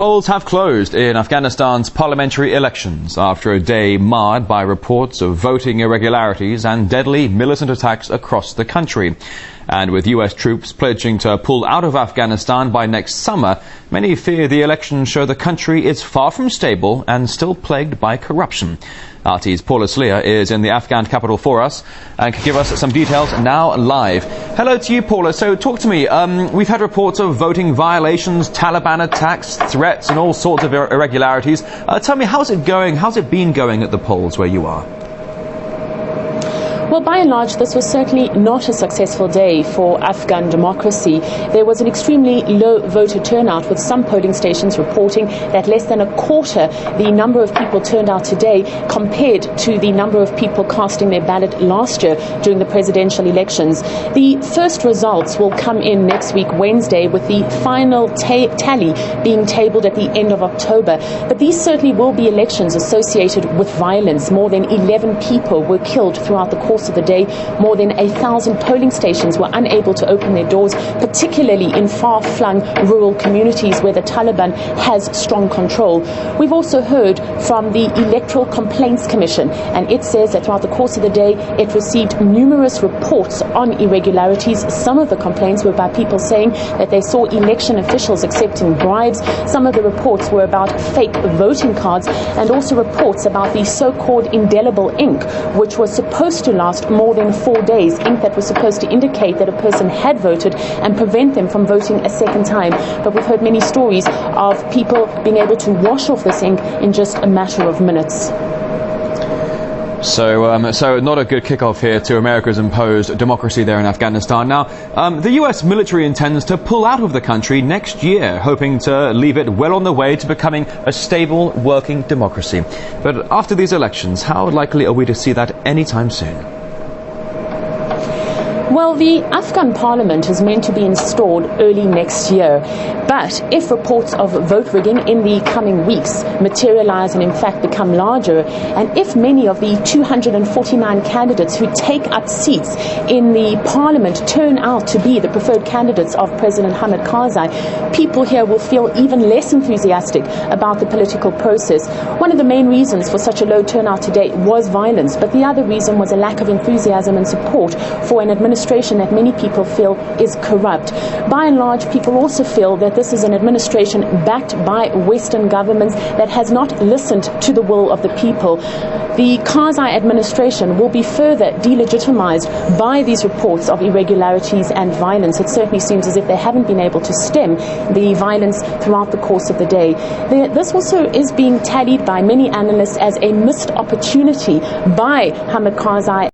Polls have closed in Afghanistan's parliamentary elections after a day marred by reports of voting irregularities and deadly militant attacks across the country. And with US troops pledging to pull out of Afghanistan by next summer, many fear the elections show the country is far from stable and still plagued by corruption. RT's Paula Slier is in the Afghan capital for us and can give us some details now live. Hello to you, Paula. So talk to me. We've had reports of voting violations, Taliban attacks, threats and all sorts of irregularities. Tell me, how's it going? How's it been going at the polls where you are? Well, by and large, this was certainly not a successful day for Afghan democracy. There was an extremely low voter turnout, with some polling stations reporting that less than a quarter the number of people turned out today compared to the number of people casting their ballot last year during the presidential elections. The first results will come in next week, Wednesday, with the final tally being tabled at the end of October. But these certainly will be elections associated with violence. More than 11 people were killed throughout the course of the day. More than 1,000 polling stations were unable to open their doors, particularly in far-flung rural communities where the Taliban has strong control. We've also heard from the Electoral Complaints Commission, and it says that throughout the course of the day it received numerous reports on irregularities. Some of the complaints were by people saying that they saw election officials accepting bribes. Some of the reports were about fake voting cards, and also reports about the so-called indelible ink, which was supposed to last more than 4 days, ink that was supposed to indicate that a person had voted and prevent them from voting a second time. But we've heard many stories of people being able to wash off this ink in just a matter of minutes. So not a good kickoff here to America's imposed democracy there in Afghanistan. Now, the US military intends to pull out of the country next year, hoping to leave it well on the way to becoming a stable, working democracy. But after these elections, how likely are we to see that anytime soon? Well, the Afghan parliament is meant to be installed early next year. But if reports of vote rigging in the coming weeks materialize and in fact become larger, and if many of the 249 candidates who take up seats in the parliament turn out to be the preferred candidates of President Hamid Karzai, people here will feel even less enthusiastic about the political process. One of the main reasons for such a low turnout today was violence, but the other reason was a lack of enthusiasm and support for an administration that many people feel is corrupt. By and large, people also feel that this is an administration backed by Western governments that has not listened to the will of the people. The Karzai administration will be further delegitimized by these reports of irregularities and violence. It certainly seems as if they haven't been able to stem the violence throughout the course of the day. This also is being tallied by many analysts as a missed opportunity by Hamid Karzai